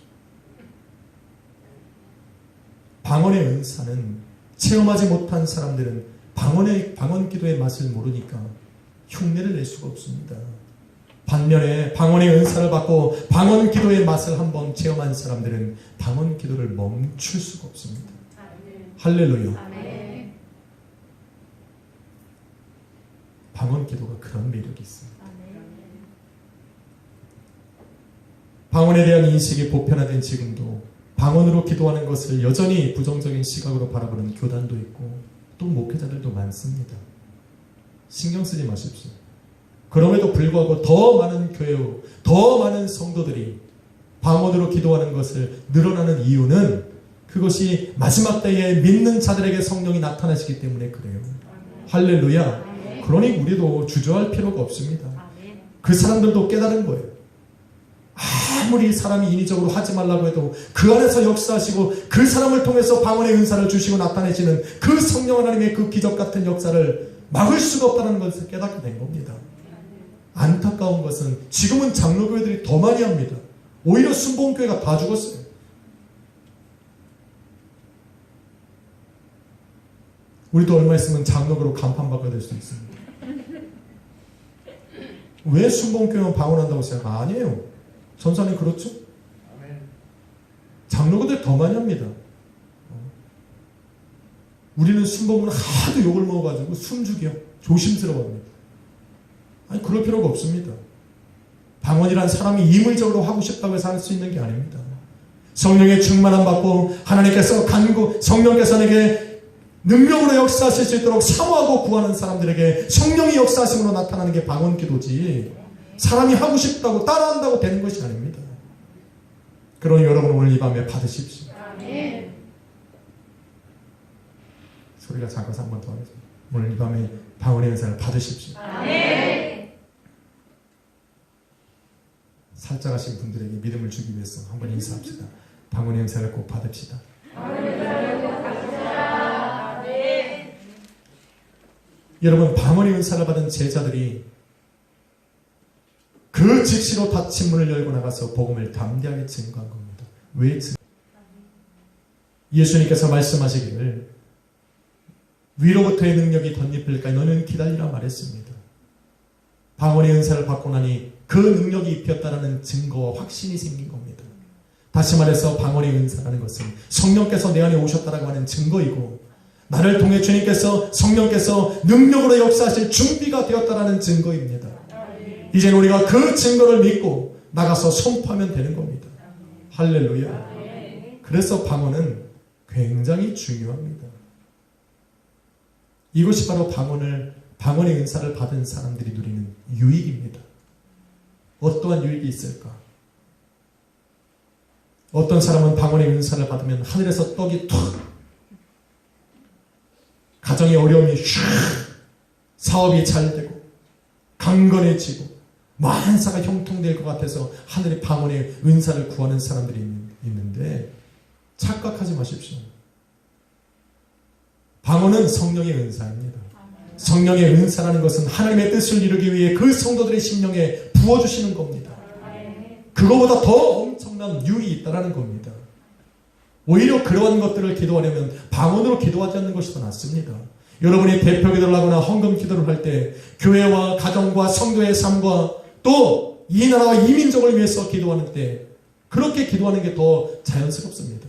방언의 은사는 체험하지 못한 사람들은 방언 기도의 맛을 모르니까 흉내를 낼 수가 없습니다. 반면에 방언의 은사를 받고 방언 기도의 맛을 한번 체험한 사람들은 방언 기도를 멈출 수가 없습니다. 할렐루야. 아멘. 방언 기도가 그런 매력이 있습니다. 아멘. 방언에 대한 인식이 보편화된 지금도 방언으로 기도하는 것을 여전히 부정적인 시각으로 바라보는 교단도 있고 또 목회자들도 많습니다. 신경 쓰지 마십시오. 그럼에도 불구하고 더 많은 교회요, 더 많은 성도들이 방언으로 기도하는 것을 늘어나는 이유는 그것이 마지막 때에 믿는 자들에게 성령이 나타나시기 때문에 그래요. 할렐루야. 그러니 우리도 주저할 필요가 없습니다. 그 사람들도 깨달은 거예요. 아무리 사람이 인위적으로 하지 말라고 해도 그 안에서 역사하시고 그 사람을 통해서 방언의 은사를 주시고 나타내시는 그 성령 하나님의 그 기적 같은 역사를 막을 수가 없다는 것을 깨닫게 된 겁니다. 안타까운 것은 지금은 장로교회들이 더 많이 합니다. 오히려 순복음교회가 다 죽었어요. 우리도 얼마 있으면 장로교로 간판바꿔야 될 수 있습니다. 왜 순복음교회만 방언한다고 생각? 아니에요. 전사님 그렇죠? 장로교들 더 많이 합니다. 우리는 순복음을 하도 욕을 먹어가지고 숨죽여 조심스러워합니다. 아니 그럴 필요가 없습니다. 방언이란 사람이 임의적으로 하고 싶다고 해서 할 수 있는 게 아닙니다. 성령의 충만함 받고 하나님께서 성령께서 내게 능력으로 역사하실 수 있도록 사모하고 구하는 사람들에게 성령이 역사하심으로 나타나는 게 방언 기도지 사람이 하고 싶다고 따라한다고 되는 것이 아닙니다. 그러니 여러분 오늘 이 밤에 받으십시오. 아멘. 소리가 작아서 한 번 더 하겠습니다. 오늘 이 밤에 방언의 은사를 받으십시오. 아멘. 살짝 하신 분들에게 믿음을 주기 위해서 한번 인사합시다. 방언의 은사를 꼭 받읍시다. 여러분 방언의 은사를 받은 제자들이 그 즉시로 닫힌 문을 열고 나가서 복음을 담대하게 증거한 겁니다. 왜 예수님께서 말씀하시기를 위로부터의 능력이 덧입힐까지 너는 기다리라 말했습니다. 방언의 은사를 받고 나니 그 능력이 입혔다라는 증거와 확신이 생긴 겁니다. 다시 말해서 방언의 은사라는 것은 성령께서 내 안에 오셨다라고 하는 증거이고 나를 통해 주님께서 성령께서 능력으로 역사하실 준비가 되었다라는 증거입니다. 이제 우리가 그 증거를 믿고 나가서 선포하면 되는 겁니다. 할렐루야. 그래서 방언은 굉장히 중요합니다. 이것이 바로 방언의 은사를 받은 사람들이 누리는 유익입니다. 어떠한 유익이 있을까? 어떤 사람은 방언의 은사를 받으면 하늘에서 떡이 툭, 가정의 어려움이 슉, 사업이 잘 되고 강건해지고 만사가 형통될 것 같아서 하늘의 방언의 은사를 구하는 사람들이 있는데 착각하지 마십시오. 방언은 성령의 은사입니다. 성령의 은사라는 것은 하나님의 뜻을 이루기 위해 그 성도들의 심령에 부어주시는 겁니다. 그거보다 더 엄청난 유익이 있다는 겁니다. 오히려 그러한 것들을 기도하려면 방언으로 기도하지 않는 것이 더 낫습니다. 여러분이 대표 기도를 하거나 헌금 기도를 할 때 교회와 가정과 성도의 삶과 또 이 나라와 이 민족을 위해서 기도하는 때 그렇게 기도하는 게 더 자연스럽습니다.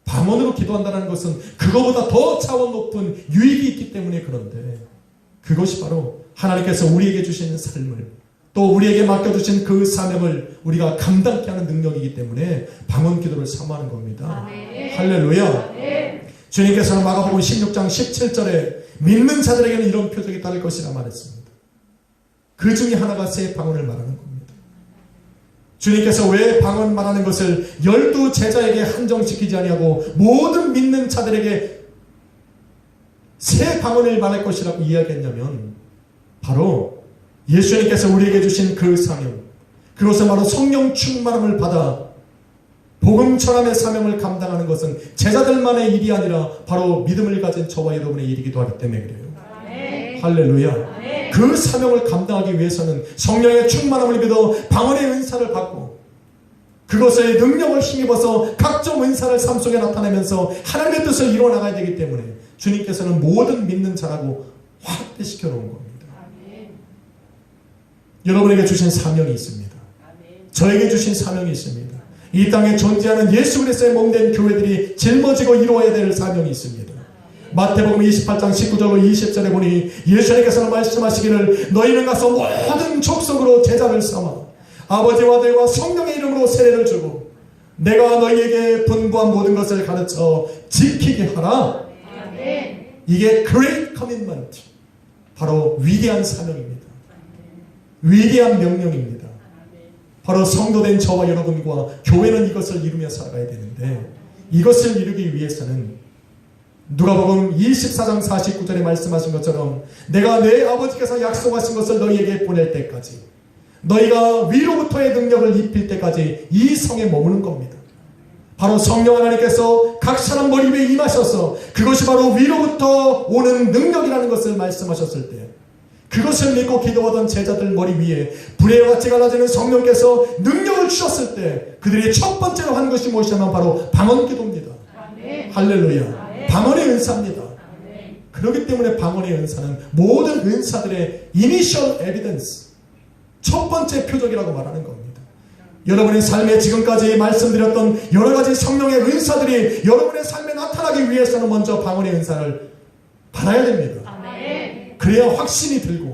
방언으로 기도한다는 것은 그거보다 더 차원 높은 유익이 있기 때문에 그런데 그것이 바로 하나님께서 우리에게 주신 삶을 또 우리에게 맡겨주신 그 사명을 우리가 감당케 하는 능력이기 때문에 방언 기도를 사모하는 겁니다. 아멘. 할렐루야. 아멘. 주님께서는 마가복음 16장 17절에 믿는 자들에게는 이런 표적이 따를 것이라 말했습니다. 그 중에 하나가 새 방언을 말하는 겁니다. 주님께서 왜 방언 말하는 것을 12 제자에게 한정시키지 아니하고 모든 믿는 자들에게 새 방언을 말할 것이라고 이야기했냐면 바로 예수님께서 우리에게 주신 그 사명, 그것은 바로 성령 충만함을 받아 복음 전함의 사명을 감당하는 것은 제자들만의 일이 아니라 바로 믿음을 가진 저와 여러분의 일이기도 하기 때문에 그래요. 아멘. 할렐루야. 아멘. 그 사명을 감당하기 위해서는 성령의 충만함을 믿어 방언의 은사를 받고 그것의 능력을 힘입어서 각종 은사를 삶 속에 나타내면서 하나님의 뜻을 이루어나가야 되기 때문에 주님께서는 모든 믿는 자라고 확대시켜 놓은 겁니다. 아멘. 여러분에게 주신 사명이 있습니다. 아멘. 저에게 주신 사명이 있습니다. 이 땅에 존재하는 예수 그리스도의 몸된 교회들이 짊어지고 이루어야 될 사명이 있습니다. 마태복음 28장 19절로 20절에 보니 예수님께서는 말씀하시기를 너희는 가서 모든 족속으로 제자를 삼아 아버지와 아들과 성령의 이름으로 세례를 주고 내가 너희에게 분부한 모든 것을 가르쳐 지키게 하라. 아멘. 이게 Great Commitment, 바로 위대한 사명입니다. 위대한 명령입니다. 바로 성도된 저와 여러분과 교회는 이것을 이루며 살아가야 되는데 이것을 이루기 위해서는 누가복음 24장 49절에 말씀하신 것처럼 내가 내 아버지께서 약속하신 것을 너희에게 보낼 때까지 너희가 위로부터의 능력을 입힐 때까지 이 성에 머무는 겁니다. 바로 성령 하나님께서 각 사람 머리 위에 임하셔서 그것이 바로 위로부터 오는 능력이라는 것을 말씀하셨을 때 그것을 믿고 기도하던 제자들 머리 위에 불의 같이 갈라지는 성령께서 능력을 주셨을 때 그들이 첫 번째로 한 것이 무엇이냐면 바로 방언 기도입니다. 아멘. 할렐루야. 아멘. 방언의 은사입니다. 아멘. 그렇기 때문에 방언의 은사는 모든 은사들의 이니셜 에비던스, 첫 번째 표적이라고 말하는 겁니다. 여러분의 삶에 지금까지 말씀드렸던 여러 가지 성령의 은사들이 여러분의 삶에 나타나기 위해서는 먼저 방언의 은사를 받아야 됩니다. 아멘. 그래야 확신이 들고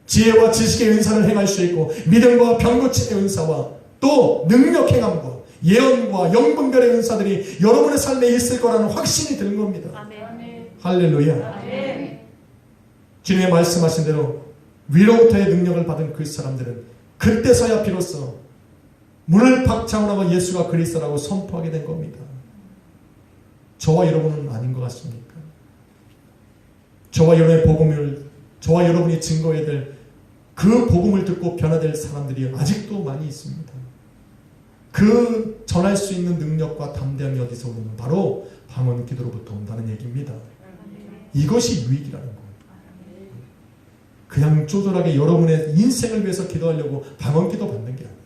지혜와 지식의 은사를 행할 수 있고 믿음과 병고침의 은사와 또 능력 행함과 예언과 영분별의 은사들이 여러분의 삶에 있을 거라는 확신이 드는 겁니다. 아멘. 할렐루야. 아멘. 주님의 말씀하신 대로 위로부터의 능력을 받은 그 사람들은 그때서야 비로소 문을 박차원하고 예수가 그리스도라고 선포하게 된 겁니다. 저와 여러분은 아닌 것 같습니까? 저와 여러분이 증거해야 될 그 복음을 듣고 변화될 사람들이 아직도 많이 있습니다. 그 전할 수 있는 능력과 담대함이 어디서 오는 바로 방언 기도로부터 온다는 얘기입니다. 이것이 유익이라는 거예요. 그냥 쪼잔하게 여러분의 인생을 위해서 기도하려고 방언 기도 받는 게 아니에요.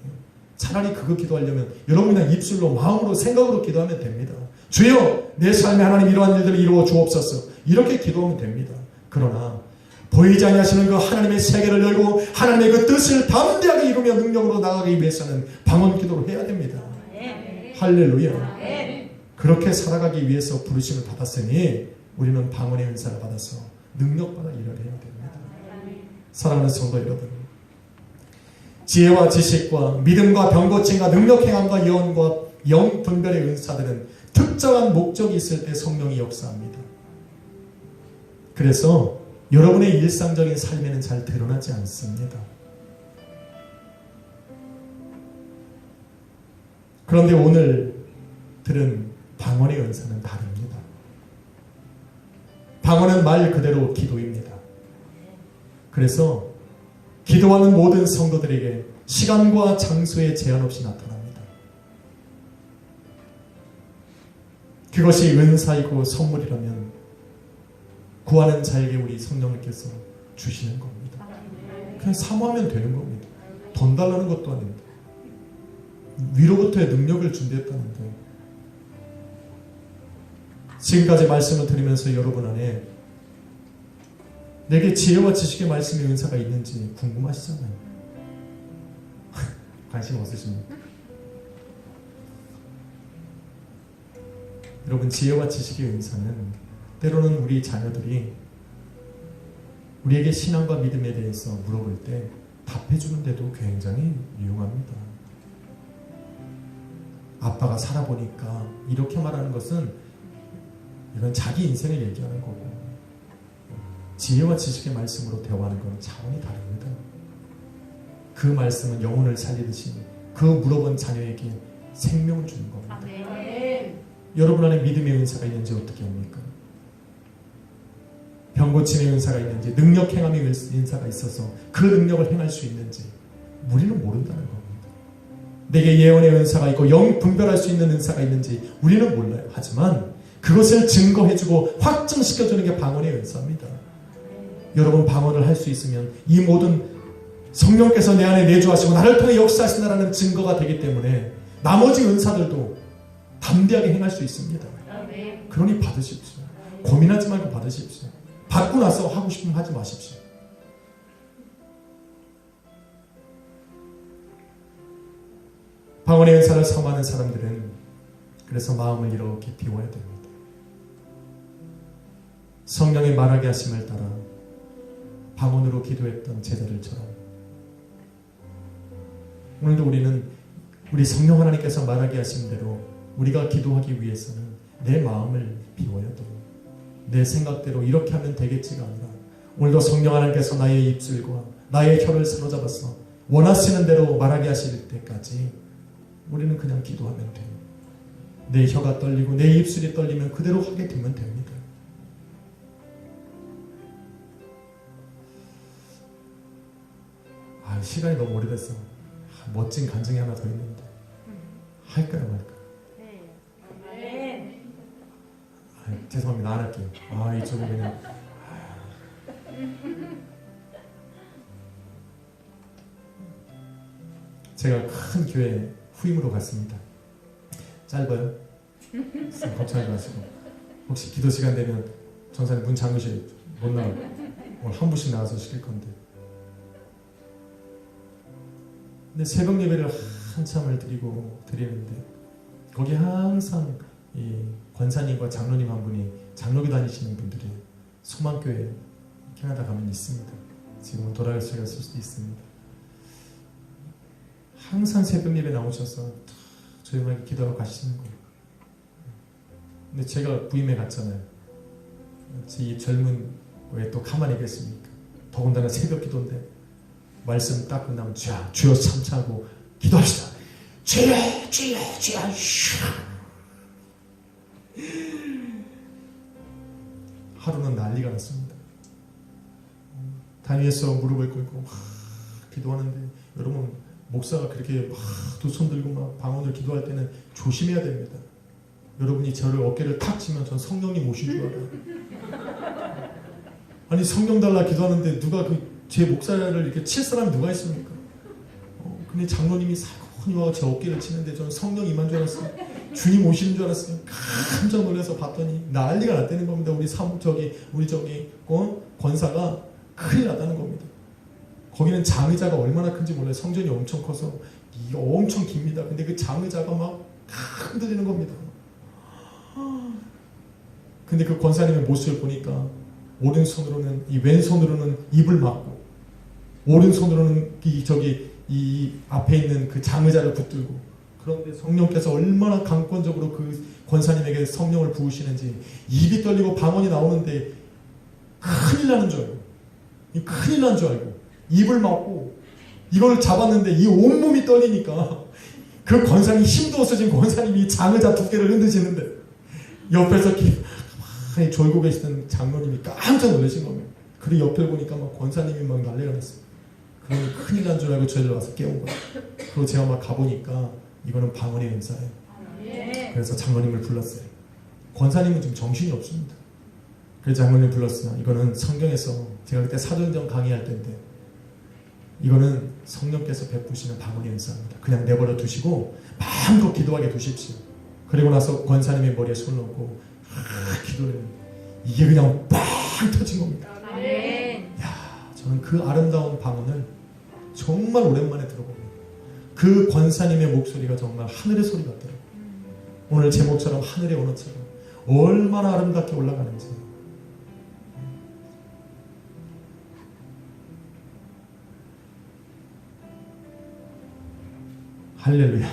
차라리 그거 기도하려면 여러분 그냥 입술로 마음으로 생각으로 기도하면 됩니다. 주여 내 삶에 하나님 이러한 일들을 이루어 주옵소서 이렇게 기도하면 됩니다. 그러나 보이지 아니하시는 그 하나님의 세계를 열고 하나님의 그 뜻을 담대하게 이루며 능력으로 나가기 위해서는 방언 기도를 해야 됩니다. 할렐루야. 그렇게 살아가기 위해서 부르심을 받았으니 우리는 방언의 은사를 받아서 능력받아 일을 해야 됩니다. 사랑하는 성도 여러분, 지혜와 지식과 믿음과 병고침과 능력 행함과 예언과 영 분별의 은사들은 특정한 목적이 있을 때 성령이 역사합니다. 그래서 여러분의 일상적인 삶에는 잘 드러나지 않습니다. 그런데 오늘 들은 방언의 은사는 다릅니다. 방언은 말 그대로 기도입니다. 그래서 기도하는 모든 성도들에게 시간과 장소에 제한 없이 나타납니다. 그것이 은사이고 선물이라면 구하는 자에게 우리 성령님께서 주시는 겁니다. 그냥 사모하면 되는 겁니다. 돈 달라는 것도 아닙니다. 위로부터의 능력을 준비했다는데 지금까지 말씀을 드리면서 여러분 안에 내게 지혜와 지식의 말씀의 은사가 있는지 궁금하시잖아요. 관심 없으십니까? 여러분 지혜와 지식의 은사는 때로는 우리 자녀들이 우리에게 신앙과 믿음에 대해서 물어볼 때 답해주는데도 굉장히 유용합니다. 아빠가 살아보니까 이렇게 말하는 것은 이건 자기 인생을 얘기하는 거고 지혜와 지식의 말씀으로 대화하는 건 차원이 다릅니다. 그 말씀은 영혼을 살리듯이 그 물어본 자녀에게 생명을 주는 겁니다. 아멘. 여러분 안에 믿음의 은사가 있는지 어떻게 합니까? 병고침의 은사가 있는지 능력 행함의 은사가 있어서 그 능력을 행할 수 있는지 우리는 모른다는 겁니다. 내게 예언의 은사가 있고 영 분별할 수 있는 은사가 있는지 우리는 몰라요. 하지만 그것을 증거해주고 확증시켜주는 게 방언의 은사입니다. 여러분 방언을 할 수 있으면 이 모든 성령께서 내 안에 내주하시고 나를 통해 역사하신다는 증거가 되기 때문에 나머지 은사들도 담대하게 행할 수 있습니다. 아멘. 그러니 받으십시오. 고민하지 말고 받으십시오. 받고 나서 하고 싶으면 하지 마십시오. 방언의 은사를 사모하는 사람들은 그래서 마음을 이렇게 비워야 됩니다. 성령의 말하게 하심을 따라 방언으로 기도했던 제자들처럼 오늘도 우리는 우리 성령 하나님께서 말하게 하신 대로 우리가 기도하기 위해서는 내 마음을 비워야 돼요. 내 생각대로 이렇게 하면 되겠지가 아니라 오늘도 성령 하나님께서 나의 입술과 나의 혀를 사로잡아서 원하시는 대로 말하게 하실 때까지 우리는 그냥 기도하면 돼요. 내 혀가 떨리고 내 입술이 떨리면 그대로 하게 되면 됩니다. 시간이 너무 오래됐어. 멋진 간증이 하나 더 있는데 할까요 말까요? 아멘. 죄송합니다. 안 할게요. 이쪽에 그냥 제가 큰 교회 후임으로 갔습니다. 짧아요. 걱정하지 마시고 혹시 기도 시간 되면 전사님 문 잠그실 못 나와요. 오늘 한 분씩 나와서 시킬 건데. 근데 새벽 예배를 한참을 드리는데 거기 항상 이 권사님과 장로님 한 분이 장로교 다니시는 분들이 소망교회 캐나다 가면 있습니다. 지금은 돌아가실 수도 있습니다. 항상 새벽 예배 나오셔서 조용하게 기도하고 가시는 거예요. 근데 제가 부임에 갔잖아요. 이 젊은 왜 또 가만히 있겠습니까? 더군다나 새벽 기도인데 말씀 딱 끝나면 주여 참차하고 기도합시다. 주여 주여 주여. 하루는 난리가 났습니다. 단위에서 무릎을 꿇고 기도하는데 여러분 목사가 그렇게 두 손 들고 막 방언을 기도할 때는 조심해야 됩니다. 여러분이 저를 어깨를 탁 치면 전 성령님 오신 줄 알아요. 아니 성령 달라 기도하는데 누가 제 목사를 이렇게 칠 사람이 누가 있습니까? 근데 장로님이 사건이 와서 제 어깨를 치는데 저는 성령 임한 줄 알았어요. 주님 오시는 줄 알았어요. 깜짝 놀라서 봤더니 난리가 났다는 겁니다. 우리 권사가 큰일 났다는 겁니다. 거기는 장의자가 얼마나 큰지 몰라요. 성전이 엄청 커서 엄청 깁니다. 근데 그 장의자가 막 흔들리는 겁니다. 근데 그 권사님의 모습을 보니까 오른손으로는 왼손으로는 입을 막고 오른손으로는 이 앞에 있는 그 장의자를 붙들고 그런데 성령께서 얼마나 강권적으로 그 권사님에게 성령을 부으시는지 입이 떨리고 방언이 나오는데 큰일 나는 줄 알고 큰일 난 줄 알고 입을 막고 이걸 잡았는데 이 온몸이 떨리니까 그 권사님 힘도 없어진 권사님이 장의자 두 개를 흔드시는데 옆에서 가만히 졸고 계시던 장로님이 깜짝 놀라신 겁니다. 그리고 옆을 보니까 막 권사님이 막 난리가 났어요. 그러면 큰일 난 줄 알고 저희를 와서 깨운 거예요. 그리고 제가 막 가보니까 이거는 방언의 은사예요. 그래서 장로님을 불렀어요. 권사님은 좀 정신이 없습니다. 그래서 장로님 불렀어요. 이거는 성경에서 제가 그때 사도행전 강의할 때인데 이거는 성령께서 베푸시는 방언의 은사입니다. 그냥 내버려 두시고 마음껏 기도하게 두십시오. 그리고 나서 권사님의 머리에 손을 얹고 기도를 했는데 이게 그냥 빵 터진 겁니다. 저는 그 아름다운 방언을 정말 오랜만에 들어봅니다. 그 권사님의 목소리가 정말 하늘의 소리 같더라고요. 오늘 제목처럼 하늘의 언어처럼 얼마나 아름답게 올라가는지. 할렐루야.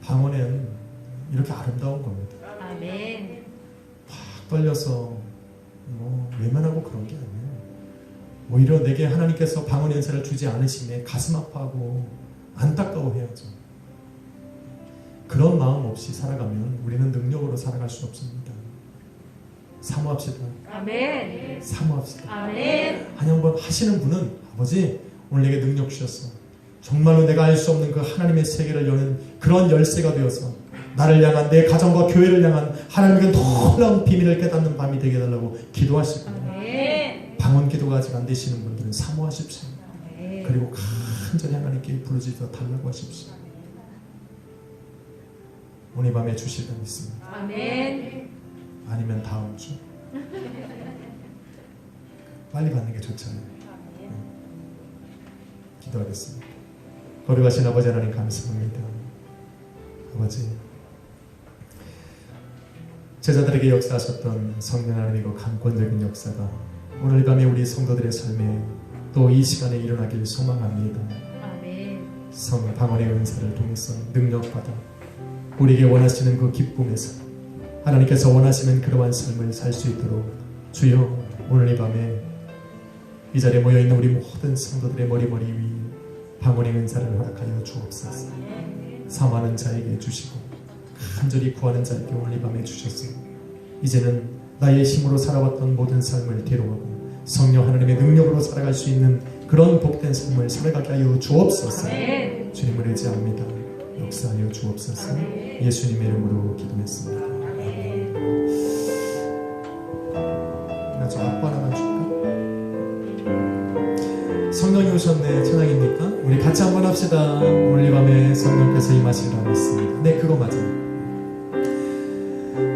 방언은 이렇게 아름다운 겁니다. 아멘. 확 떨려서 외면하고 그런 게 아니에요. 오히려 내게 하나님께서 방언의 은사를 주지 않으시네 가슴 아파하고 안타까워해야죠. 그런 마음 없이 살아가면 우리는 능력으로 살아갈 수 없습니다. 사모합시다. 아멘. 사모합시다. 아멘. 한 번 하시는 분은 아버지 오늘 내게 능력 주셨어. 정말로 내가 알 수 없는 그 하나님의 세계를 여는 그런 열쇠가 되어서 나를 향한 내 가정과 교회를 향한 하나님의 놀라운 비밀을 깨닫는 밤이 되게 해달라고 기도하실 겁니다. 아멘. 방언 기도가 아직 안 되시는 분들은 사모하십시오. 아멘. 그리고 간절히 하나님께 부르짖어 달라고 하십시오. 오늘 밤에 주실 분 있습니다. 아멘. 아니면 다음 주. 빨리 받는 게 좋잖아요. 기도하겠습니다. 거룩하신 아버지 하나님 감사합니다. 아버지, 제자들에게 역사하셨던 성령 하나님의 그 강권적인 역사가 오늘 밤에 우리 성도들의 삶에 또 이 시간에 일어나길 소망합니다. 아멘. 성 방언의 은사를 통해서 능력받아 우리에게 원하시는 그 기쁨에서 하나님께서 원하시는 그러한 삶을 살 수 있도록 주여 오늘 이 밤에 이 자리에 모여있는 우리 모든 성도들의 머리 위 방언의 은사를 허락하여 주옵소서. 사모하는 자에게 주시고 간절히 구하는 자에게 오늘 이 밤에 주셨으니 이제는 나의 힘으로 살아왔던 모든 삶을 뒤로하고 성령 하나님의 능력으로 살아갈 수 있는 그런 복된 삶을 살아가게 하여 주옵소서. 아멘. 주님을 의지합니다. 역사하여 주옵소서. 예수님의 이름으로 기도했습니다. 나 저 악보 하나만 줄까? 성령이 오셨네. 찬양입니까? 우리 같이 한번 합시다. 오늘 이 밤에 성령께서 임하시리라 믿습니다. 네, 그거 맞아요.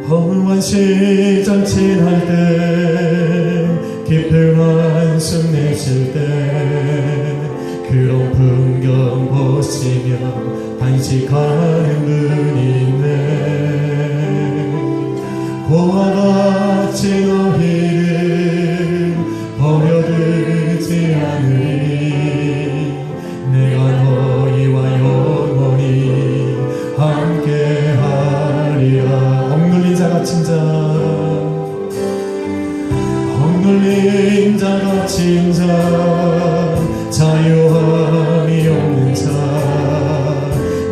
허무한 시절 지날 때 깊은 한숨 내쉴 때 그런 풍경 보시며 한식하는 분이 있네. 고와 같이 너희를 버려두지 않으리. 내가 너희와 영원히 함께하리라. 억눌린 자 갇힌 자, 억눌린 자 갇힌 자, 자유함이 없는 자,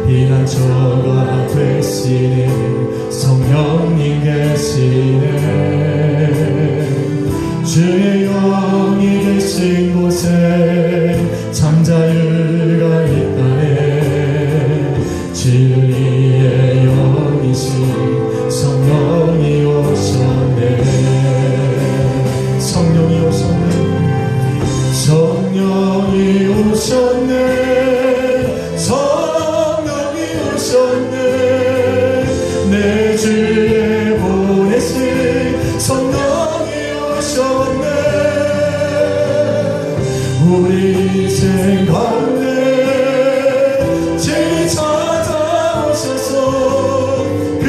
피난처가 되시는 성령님 계시네. 주의 영이 계신 곳에 참 자유가 있다네. 진리의 영이신 성령이 오셨네. 성령이 오셨네. 성령이 오셨네. 성령이 오셨네. 내 주에 보내신 성령이 오셨네. 우리 인생 가운데 진히 찾아오셔서 그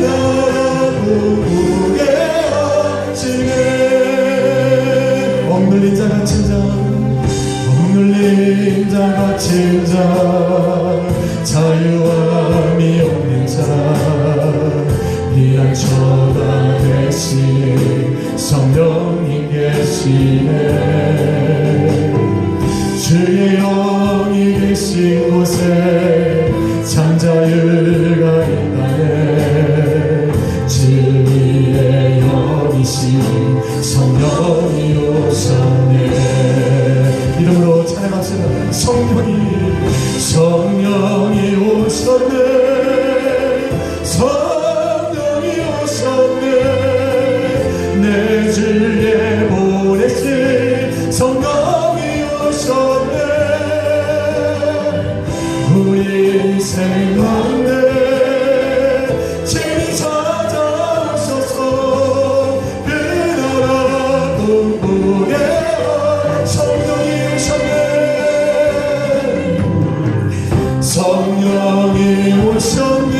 나라 부부게 하시네. 억눌린 자 갇힌 자, 억눌린 자 갇힌 자, 자유함이 없는 자, 피난처가 되신 성령님 계시네. 주의 영이 계신 곳에 참 자유가 있다네. 진리의 영이신 성령이 오셨네. 이름으로 찬양합시다. 성령이 오셨네. 성령이 오셨네. 내 주에 보내신 성령이 오셨네. 우리 인생 가운데 진히 찾아오셔서 그 나라 꿈꾸게 성령이 오셨네. 성령이 오셨네.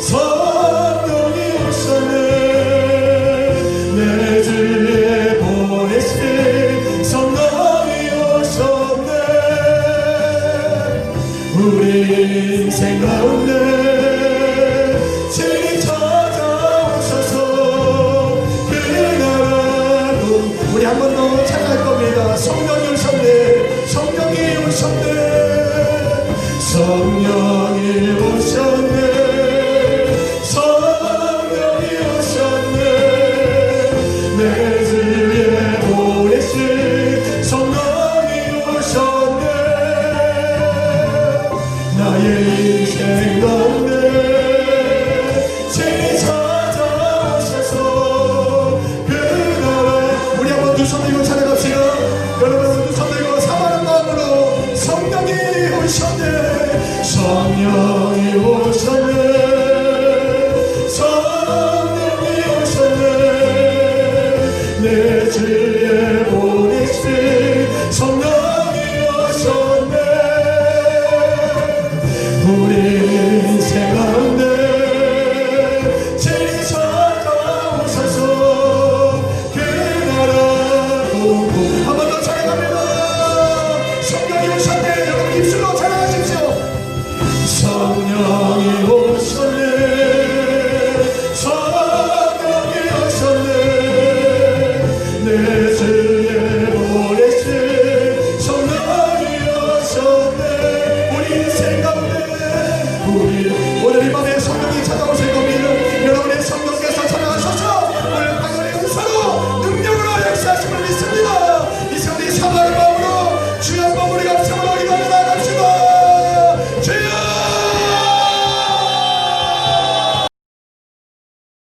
성령이 오셨네. 내 주에 보내신 성령이 오셨네. 우리 인생 가운데 진히 찾아오셔서 그 나라로 우리 한 번 더 찬양할 겁니다. 성령이 오셨네. 성령이 오셨네. 성령이 오셨네. 성령이 오셨네. 내 주에 보내신 성령이 오셨네. 성령